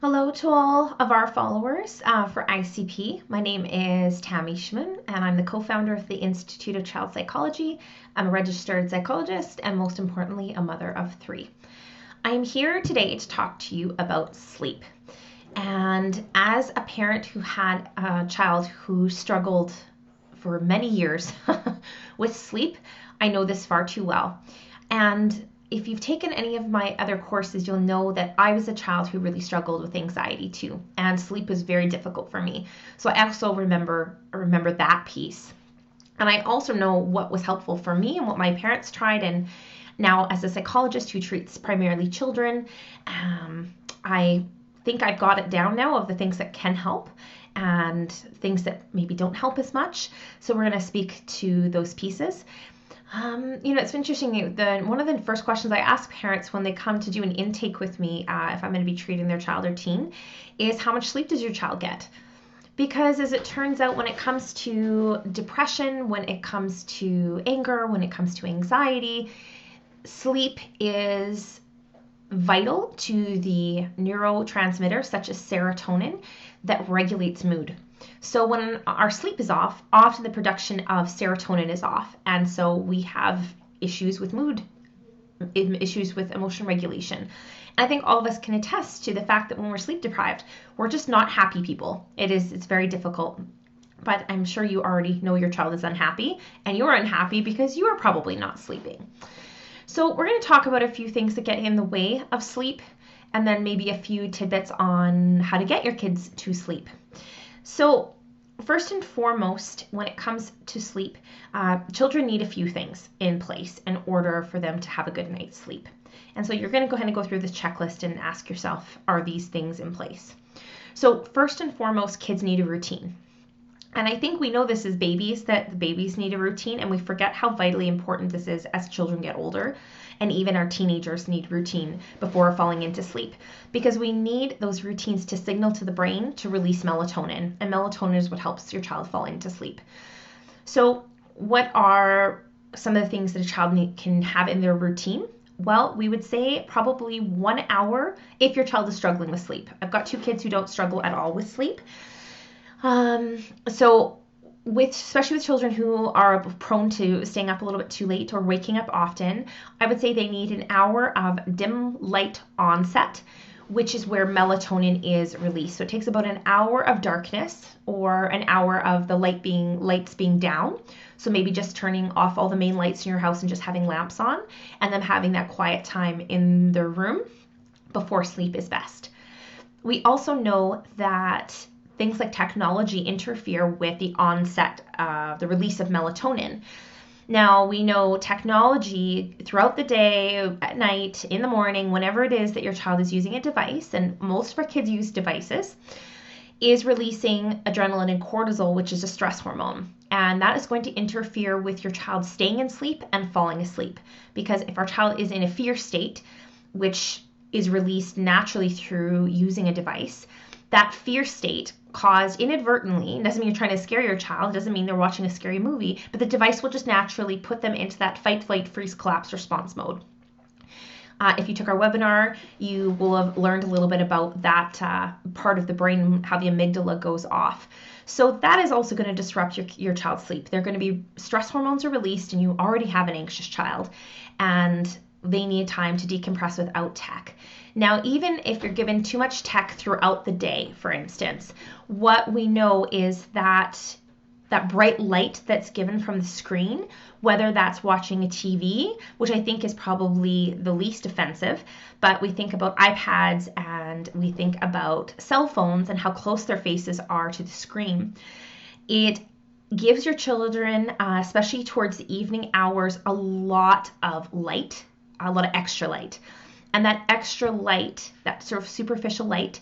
Hello to all of our followers for ICP. My name is Tammy Schamuhn, and I'm the co-founder of the Institute of Child Psychology. I'm a registered psychologist and, most importantly, a mother of three. I am here today to talk to you about sleep. And as a parent who had a child who struggled for many years with sleep, I know this far too well. And if you've taken any of my other courses, you'll know that I was a child who really struggled with anxiety too, and sleep was very difficult for me. So I also remember that piece. And I also know what was helpful for me and what my parents tried. And now, as a psychologist who treats primarily children, I think I've got it down now of the things that can help and things that maybe don't help as much. So we're going to speak to those pieces. It's interesting. One of the first questions I ask parents when they come to do an intake with me, if I'm going to be treating their child or teen, is how much sleep does your child get? Because as it turns out, when it comes to depression, when it comes to anger, when it comes to anxiety, sleep is vital to the neurotransmitter such as serotonin that regulates mood. So when our sleep is off, often the production of serotonin is off, and so we have issues with mood, issues with emotion regulation. And I think all of us can attest to the fact that when we're sleep deprived, we're just not happy people. It's very difficult. But I'm sure you already know your child is unhappy, and you're unhappy because you are probably not sleeping. So we're going to talk about a few things that get in the way of sleep, and then maybe a few tidbits on how to get your kids to sleep. So first and foremost, when it comes to sleep, children need a few things in place in order for them to have a good night's sleep. And so you're going to go ahead and go through this checklist and ask yourself, are these things in place? So first and foremost, kids need a routine. And I think we know this as babies, that the babies need a routine, and we forget how vitally important this is as children get older, and even our teenagers need routine before falling into sleep, because we need those routines to signal to the brain to release melatonin, and melatonin is what helps your child fall into sleep. So what are some of the things that a child can have in their routine? Well, we would say probably 1 hour if your child is struggling with sleep. I've got two kids who don't struggle at all with sleep. Especially with children who are prone to staying up a little bit too late or waking up often, I would say they need an hour of dim light onset, which is where melatonin is released. So it takes about an hour of darkness or an hour of the lights being down. So maybe just turning off all the main lights in your house and just having lamps on, and then having that quiet time in their room before sleep is best. We also know that things like technology interfere with the onset, the release of melatonin. Now, we know technology throughout the day, at night, in the morning, whenever it is that your child is using a device, and most of our kids use devices, is releasing adrenaline and cortisol, which is a stress hormone. And that is going to interfere with your child staying in sleep and falling asleep. Because if our child is in a fear state, which is released naturally through using a device, that fear state caused inadvertently, doesn't mean you're trying to scare your child, doesn't mean they're watching a scary movie, but the device will just naturally put them into that fight, flight, freeze, collapse response mode. If you took our webinar, you will have learned a little bit about that part of the brain, how the amygdala goes off. So that is also going to disrupt your child's sleep. They're going to be, stress hormones are released, and you already have an anxious child, and they need time to decompress without tech. Now, even if you're given too much tech throughout the day, for instance, what we know is that bright light that's given from the screen, whether that's watching a TV, which I think is probably the least offensive, but we think about iPads and we think about cell phones and how close their faces are to the screen. It gives your children, especially towards the evening hours, a lot of light, a lot of extra light. And that extra light, that sort of superficial light,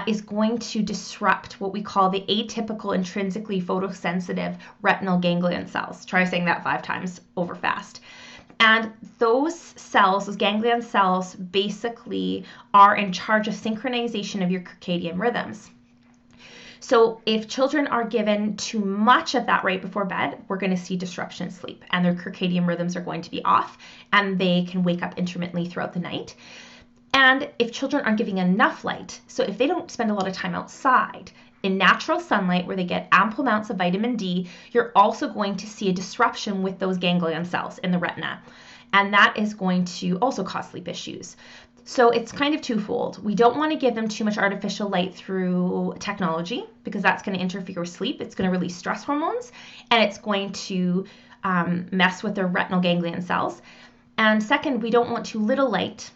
is going to disrupt what we call the atypical intrinsically photosensitive retinal ganglion cells. Try saying that 5 times over fast. And those cells, those ganglion cells, basically are in charge of synchronization of your circadian rhythms. So if children are given too much of that right before bed, we're going to see disruption in sleep, and their circadian rhythms are going to be off, and they can wake up intermittently throughout the night. And if children aren't getting enough light, so if they don't spend a lot of time outside in natural sunlight where they get ample amounts of vitamin D, you're also going to see a disruption with those ganglion cells in the retina. And that is going to also cause sleep issues. So it's kind of twofold. We don't want to give them too much artificial light through technology because that's going to interfere with sleep. It's going to release stress hormones and it's going to mess with their retinal ganglion cells. And second, we don't want too little light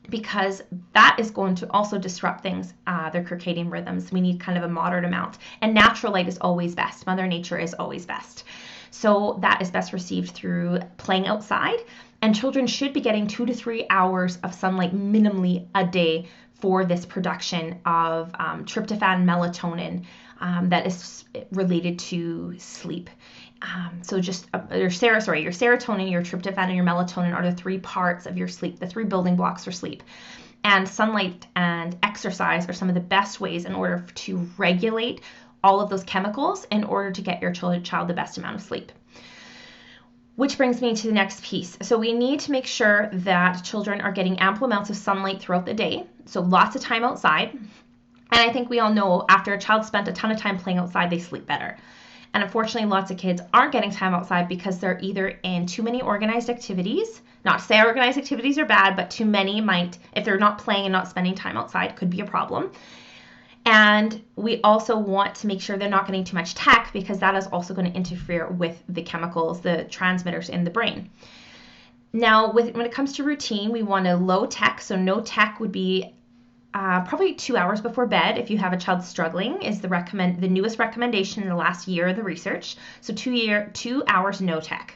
because that is going to also disrupt things, their circadian rhythms. We need kind of a moderate amount. And natural light is always best. Mother Nature is always best. So that is best received through playing outside. And children should be getting 2 to 3 hours of sunlight minimally a day for this production of tryptophan, melatonin that is related to sleep. So just your serotonin, your tryptophan, and your melatonin are the 3 parts of your sleep, the 3 building blocks for sleep. And sunlight and exercise are some of the best ways in order to regulate all of those chemicals in order to get your child the best amount of sleep. Which brings me to the next piece. So we need to make sure that children are getting ample amounts of sunlight throughout the day. So lots of time outside. And I think we all know after a child spent a ton of time playing outside, they sleep better. And unfortunately, lots of kids aren't getting time outside because they're either in too many organized activities. Not to say organized activities are bad, but too many might, if they're not playing and not spending time outside, could be a problem. And we also want to make sure they're not getting too much tech because that is also going to interfere with the chemicals, the transmitters in the brain. Now, when it comes to routine, we want a low tech. So no tech would be probably 2 hours before bed if you have a child struggling is the newest recommendation in the last year of the research. So 2 hours no tech.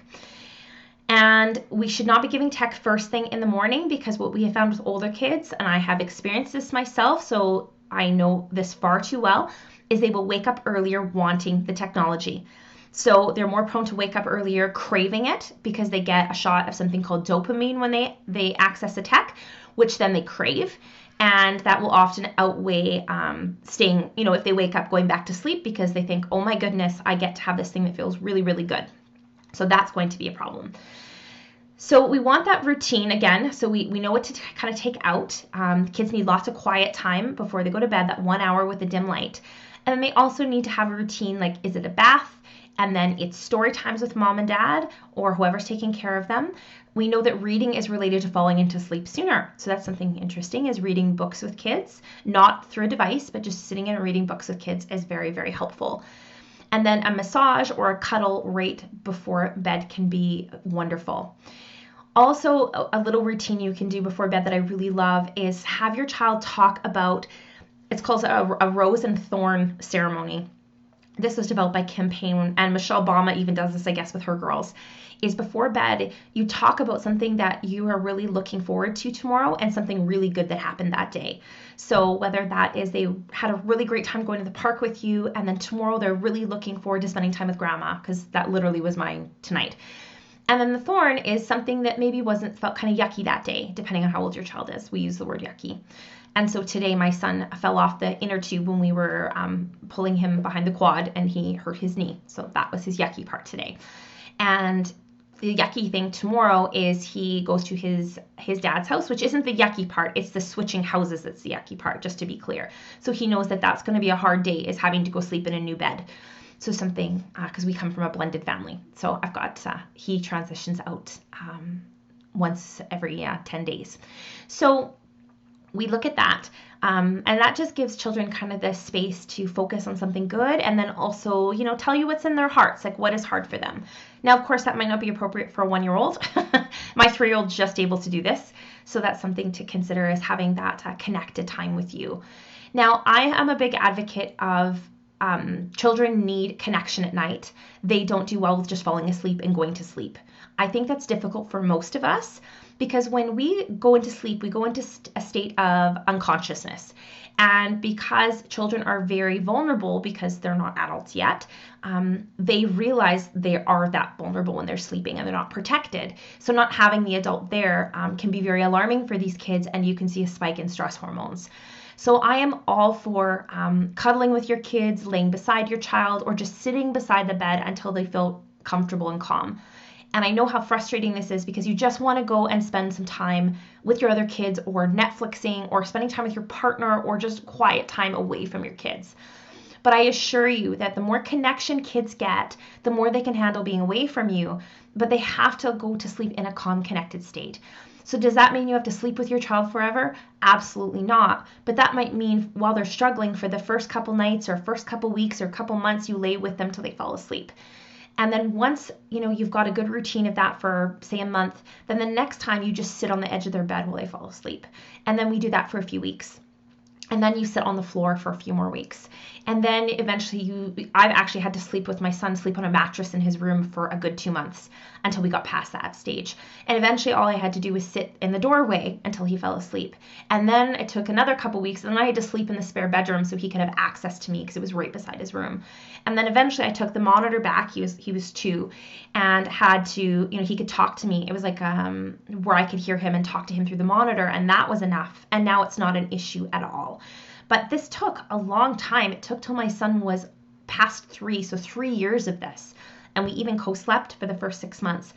And we should not be giving tech first thing in the morning because what we have found with older kids, and I have experienced this myself, so I know this far too well, is they will wake up earlier wanting the technology. So they're more prone to wake up earlier craving it because they get a shot of something called dopamine when they access the tech, which then they crave. And that will often outweigh staying, if they wake up going back to sleep because they think, oh my goodness, I get to have this thing that feels really, really good. So that's going to be a problem. So we want that routine again. So we know what to kind of take out. Kids need lots of quiet time before they go to bed, that 1 hour with a dim light. And then they also need to have a routine like, is it a bath? And then it's story times with mom and dad or whoever's taking care of them. We know that reading is related to falling into sleep sooner. So that's something interesting is reading books with kids, not through a device, but just sitting and reading books with kids is very, very helpful. And then a massage or a cuddle right before bed can be wonderful. Also, a little routine you can do before bed that I really love is have your child talk about, it's called a rose and thorn ceremony. This was developed by Kim Payne, and Michelle Obama even does this, I guess, with her girls, is before bed, you talk about something that you are really looking forward to tomorrow and something really good that happened that day. So whether that is they had a really great time going to the park with you, and then tomorrow they're really looking forward to spending time with grandma, because that literally was mine tonight. And then the thorn is something that maybe felt kind of yucky that day, depending on how old your child is. We use the word yucky. And so today my son fell off the inner tube when we were pulling him behind the quad and he hurt his knee. So that was his yucky part today. And the yucky thing tomorrow is he goes to his dad's house, which isn't the yucky part. It's the switching houses that's the yucky part, just to be clear. So he knows that that's going to be a hard day, is having to go sleep in a new bed. So something, because we come from a blended family. So I've got, he transitions out once every 10 days. So we look at that, and that just gives children kind of the space to focus on something good, and then also, tell you what's in their hearts, like what is hard for them. Now, of course, that might not be appropriate for a 1-year-old. My 3-year-old's just able to do this, so that's something to consider, is having that connected time with you. Now, I am a big advocate of children need connection at night. They don't do well with just falling asleep and going to sleep. I think that's difficult for most of us, because when we go into sleep, we go into a state of unconsciousness. And because children are very vulnerable because they're not adults yet, they realize they are that vulnerable when they're sleeping and they're not protected. So not having the adult there can be very alarming for these kids, and you can see a spike in stress hormones. So I am all for cuddling with your kids, laying beside your child, or just sitting beside the bed until they feel comfortable and calm. And I know how frustrating this is because you just want to go and spend some time with your other kids, or Netflixing, or spending time with your partner, or just quiet time away from your kids. But I assure you that the more connection kids get, the more they can handle being away from you. But they have to go to sleep in a calm, connected state. So does that mean you have to sleep with your child forever? Absolutely not. But that might mean while they're struggling, for the first couple nights or first couple weeks or couple months, you lay with them till they fall asleep. And then once you've got a good routine of that for, say, a month, then the next time you just sit on the edge of their bed while they fall asleep. And then we do that for a few weeks. And then you sit on the floor for a few more weeks. And then eventually I've actually had to sleep with my son, sleep on a mattress in his room for a good 2 months until we got past that stage. And eventually all I had to do was sit in the doorway until he fell asleep. And then it took another couple weeks, and then I had to sleep in the spare bedroom so he could have access to me because it was right beside his room. And then eventually I took the monitor back. He was 2, and had to, he could talk to me. It was like where I could hear him and talk to him through the monitor, and that was enough. And now it's not an issue at all. But this took a long time. It took till my son was past 3, so 3 years of this. And we even co-slept for the first 6 months.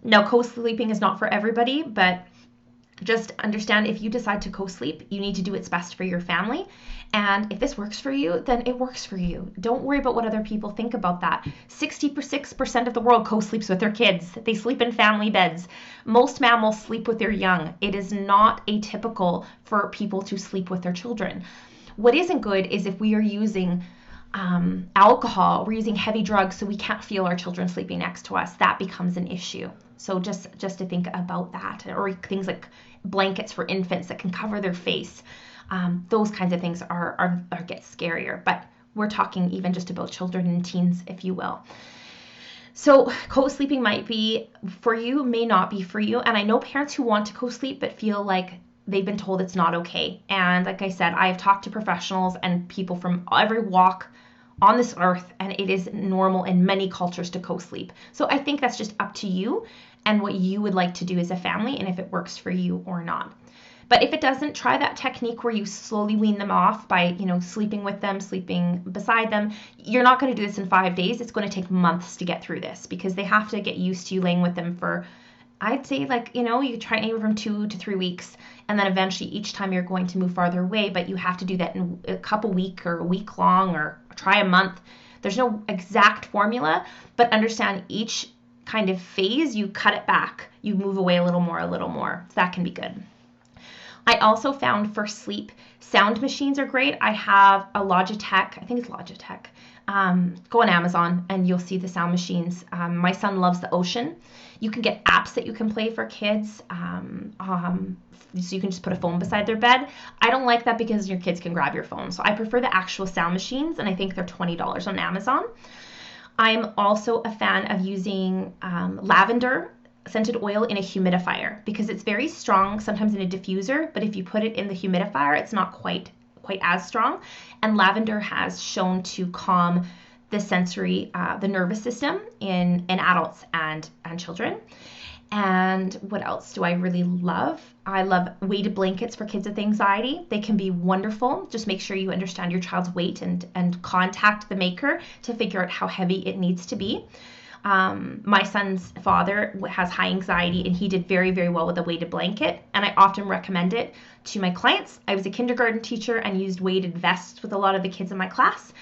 Now, co-sleeping is not for everybody, but just understand, if you decide to co-sleep, you need to do what's best for your family. And if this works for you, then it works for you. Don't worry about what other people think about that. 66% of the world co-sleeps with their kids. They sleep in family beds. Most mammals sleep with their young. It is not atypical for people to sleep with their children. What isn't good is if we are using alcohol, we're using heavy drugs so we can't feel our children sleeping next to us. That becomes an issue. So just to think about that, or things like blankets for infants that can cover their face. Those kinds of things are get scarier, but we're talking even just about children and teens, if you will. So co-sleeping might be for you, may not be for you. And I know parents who want to co-sleep but feel like they've been told it's not okay. And like I said, I've talked to professionals and people from every walk on this earth, and it is normal in many cultures to co-sleep. So I think that's just up to you and what you would like to do as a family, and if it works for you or not. But if it doesn't, try that technique where you slowly wean them off by, sleeping with them, sleeping beside them. You're not going to do this in 5 days. It's going to take months to get through this because they have to get used to you laying with them for, I'd say, you try anywhere from 2 to 3 weeks. And then eventually each time you're going to move farther away, but you have to do that in a couple weeks or a week long, or try a month. There's no exact formula, but understand each kind of phase, you cut it back. You move away a little more. So that can be good. I also found for sleep, sound machines are great. I have a Logitech, I think it's Logitech. Go on Amazon and you'll see the sound machines. My son loves the ocean. You can get apps that you can play for kids. So you can just put a phone beside their bed. I don't like that because your kids can grab your phone. So I prefer the actual sound machines, and I think they're $20 on Amazon. I'm also a fan of using lavender scented oil in a humidifier because it's very strong, sometimes in a diffuser, but if you put it in the humidifier, it's not quite as strong. And lavender has shown to calm the sensory, the nervous system in adults and children. And what else do I really love? I love weighted blankets for kids with anxiety. They can be wonderful. Just make sure you understand your child's weight and contact the maker to figure out how heavy it needs to be. My son's father has high anxiety, and he did very, very well with a weighted blanket. And I often recommend it to my clients. I was a kindergarten teacher and used weighted vests with a lot of the kids in my class.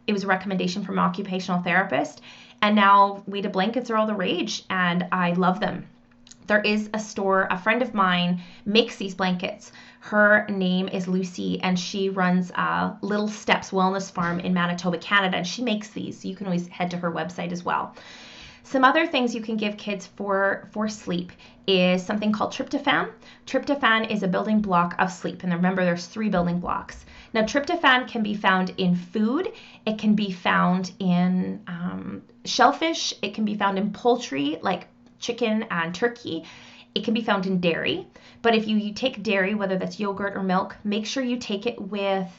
It was a recommendation from an occupational therapist. And now weighted blankets are all the rage, and I love them. There is a store, a friend of mine makes these blankets. Her name is Lucy, and she runs Little Steps Wellness Farm in Manitoba, Canada, and she makes these. So you can always head to her website as well. Some other things you can give kids for sleep is something called tryptophan. Tryptophan is a building block of sleep, and remember there's 3 building blocks. Now tryptophan can be found in food, it can be found in shellfish, it can be found in poultry like chicken and turkey. It can be found in dairy, but if you take dairy, whether that's yogurt or milk, make sure you take it with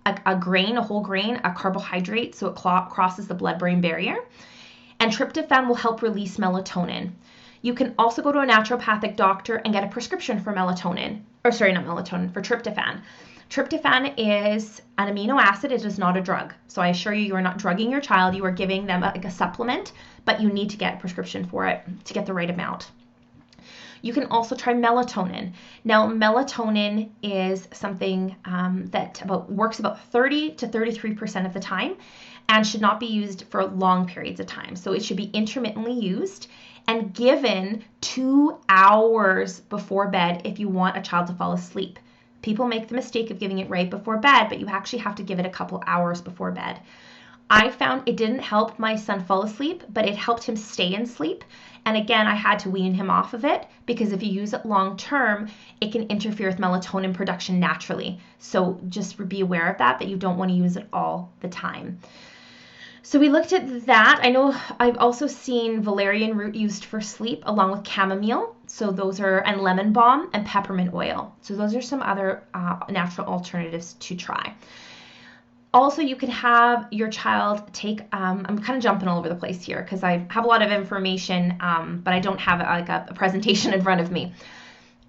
a grain, a whole grain, a carbohydrate, so it crosses the blood-brain barrier. And tryptophan will help release melatonin. You can also go to a naturopathic doctor and get a prescription for melatonin, for tryptophan. Tryptophan is an amino acid. It is not a drug. So I assure you, you are not drugging your child. You are giving them like a supplement, but you need to get a prescription for it to get the right amount. You can also try melatonin. Now, melatonin is something that works about 30 to 33% of the time and should not be used for long periods of time. So it should be intermittently used and given 2 hours before bed if you want a child to fall asleep. People make the mistake of giving it right before bed, but you actually have to give it a couple hours before bed. I found it didn't help my son fall asleep, but it helped him stay in sleep. And again, I had to wean him off of it because if you use it long term, it can interfere with melatonin production naturally. So just be aware of that you don't want to use it all the time. So we looked at that. I know I've also seen valerian root used for sleep along with chamomile. So those are, and lemon balm and peppermint oil. So those are some other natural alternatives to try. Also, you can have your child take, I'm kind of jumping all over the place here because I have a lot of information, but I don't have a presentation in front of me.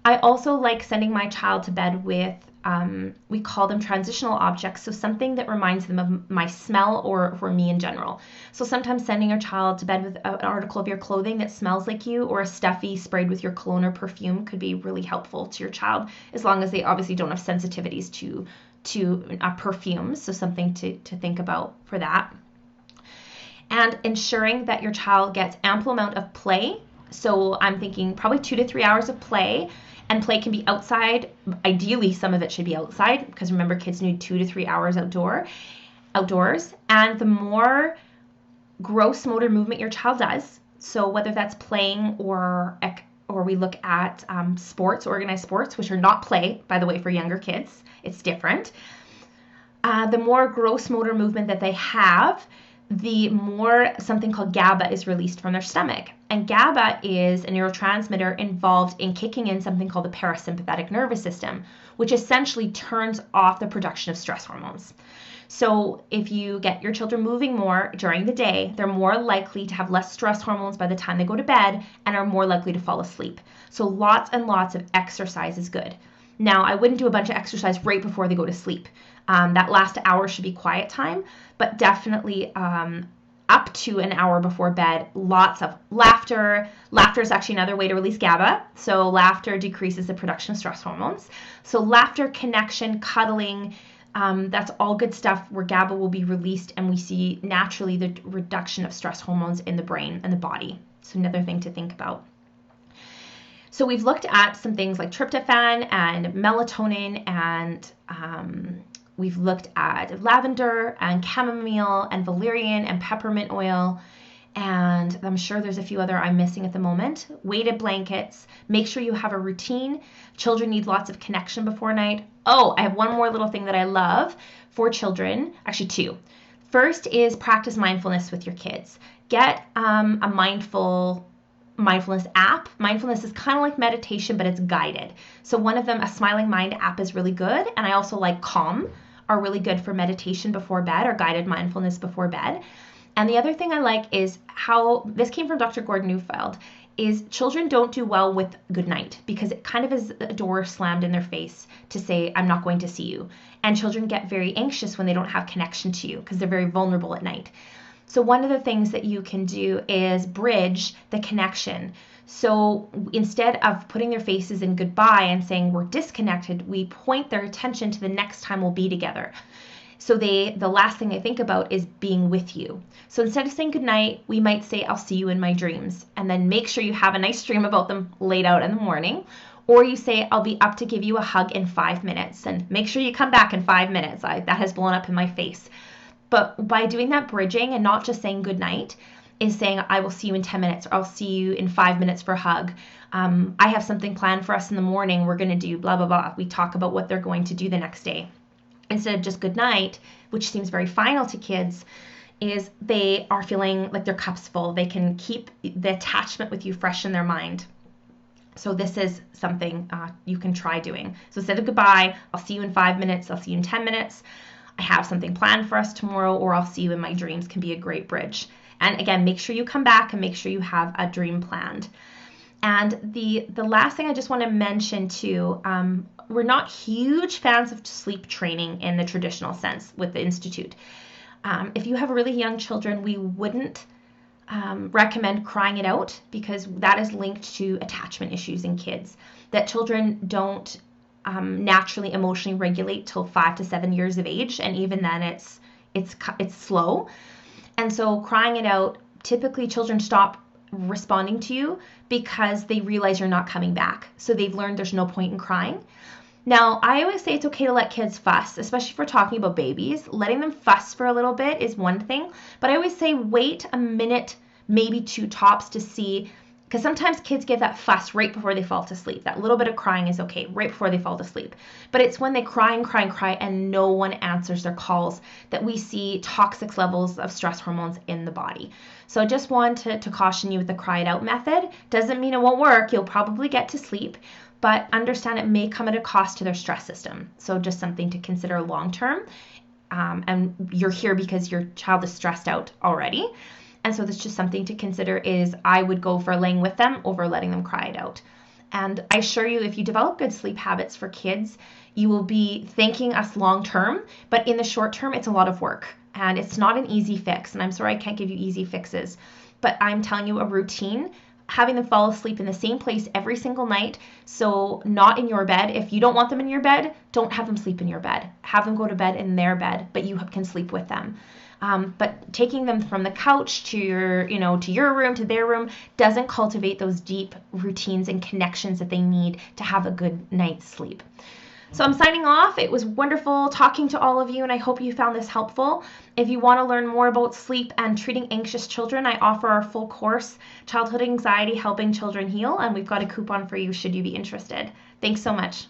I also like sending my child to bed with, we call them transitional objects, so something that reminds them of my smell or for me in general. So sometimes sending your child to bed with an article of your clothing that smells like you or a stuffy sprayed with your cologne or perfume could be really helpful to your child, as long as they obviously don't have sensitivities to perfumes, so something to think about for that. And ensuring that your child gets ample amount of play. So I'm thinking probably 2 to 3 hours of play, and play can be outside. Ideally, some of it should be outside because remember, kids need 2 to 3 hours outdoors. And the more gross motor movement your child does, so whether that's playing or we look at sports, organized sports, which are not play, by the way, for younger kids. It's different. The more gross motor movement that they have, the more something called GABA is released from their stomach. And GABA is a neurotransmitter involved in kicking in something called the parasympathetic nervous system, which essentially turns off the production of stress hormones. So if you get your children moving more during the day, they're more likely to have less stress hormones by the time they go to bed and are more likely to fall asleep. So lots and lots of exercise is good. Now, I wouldn't do a bunch of exercise right before they go to sleep. That last hour should be quiet time, but definitely up to an hour before bed, lots of laughter. Laughter is actually another way to release GABA. So laughter decreases the production of stress hormones. So laughter, connection, cuddling, that's all good stuff where GABA will be released and we see naturally the reduction of stress hormones in the brain and the body. So another thing to think about. So we've looked at some things like tryptophan and melatonin, and we've looked at lavender and chamomile and valerian and peppermint oil. And I'm sure there's a few other I'm missing at the moment. Weighted blankets. Make sure you have a routine. Children need lots of connection before night. Oh, I have one more little thing that I love for children. Actually, 2. First is practice mindfulness with your kids. Get a mindfulness app. Mindfulness is kind of like meditation, but it's guided. So one of them, a Smiling Mind app, is really good. And I also like Calm, are really good for meditation before bed or guided mindfulness before bed. And the other thing I like is how, this came from Dr. Gordon Neufeld, is children don't do well with good night because it kind of is a door slammed in their face to say, I'm not going to see you. And children get very anxious when they don't have connection to you because they're very vulnerable at night. So one of the things that you can do is bridge the connection. So instead of putting their faces in goodbye and saying we're disconnected, we point their attention to the next time we'll be together. So the last thing they think about is being with you. So instead of saying goodnight, we might say, I'll see you in my dreams. And then make sure you have a nice dream about them laid out in the morning. Or you say, I'll be up to give you a hug in 5 minutes. And make sure you come back in 5 minutes. That has blown up in my face. But by doing that bridging and not just saying goodnight, is saying, I will see you in 10 minutes, or I'll see you in 5 minutes for a hug. I have something planned for us in the morning. We're going to do blah, blah, blah. We talk about what they're going to do the next day. Instead of just good night, which seems very final to kids, is they are feeling like their cup's full. They can keep the attachment with you fresh in their mind. So this is something you can try doing. So instead of goodbye, I'll see you in 5 minutes, I'll see you in 10 minutes. I have something planned for us tomorrow, or I'll see you in my dreams can be a great bridge. And again, make sure you come back and make sure you have a dream planned. And the last thing I just want to mention too, not huge fans of sleep training in the traditional sense with the Institute. If you have really young children, we wouldn't recommend crying it out, because that is linked to attachment issues in kids, that children don't naturally emotionally regulate till 5 to 7 years of age, and even then it's slow. And so crying it out, typically children stop responding to you because they realize you're not coming back. So they've learned there's no point in crying. Now, I always say it's okay to let kids fuss, especially if we're talking about babies. Letting them fuss for a little bit is one thing, but I always say wait a minute, maybe 2 tops, to see, because sometimes kids give that fuss right before they fall to sleep. That little bit of crying is okay right before they fall to sleep. But it's when they cry and cry and cry and no one answers their calls that we see toxic levels of stress hormones in the body. So I just want to caution you with the cry it out method. Doesn't mean it won't work. You'll probably get to sleep, but understand it may come at a cost to their stress system. So just something to consider long term. And you're here because your child is stressed out already. And so that's just something to consider, is I would go for laying with them over letting them cry it out. And I assure you, if you develop good sleep habits for kids, you will be thanking us long term. But in the short term, it's a lot of work and it's not an easy fix. And I'm sorry I can't give you easy fixes, but I'm telling you a routine, having them fall asleep in the same place every single night. So not in your bed. If you don't want them in your bed, don't have them sleep in your bed. Have them go to bed in their bed, but you can sleep with them. But taking them from the couch to your room, to their room, doesn't cultivate those deep routines and connections that they need to have a good night's sleep. So I'm signing off. It was wonderful talking to all of you, and I hope you found this helpful. If you want to learn more about sleep and treating anxious children, I offer our full course, Childhood Anxiety: Helping Children Heal, and we've got a coupon for you should you be interested. Thanks so much.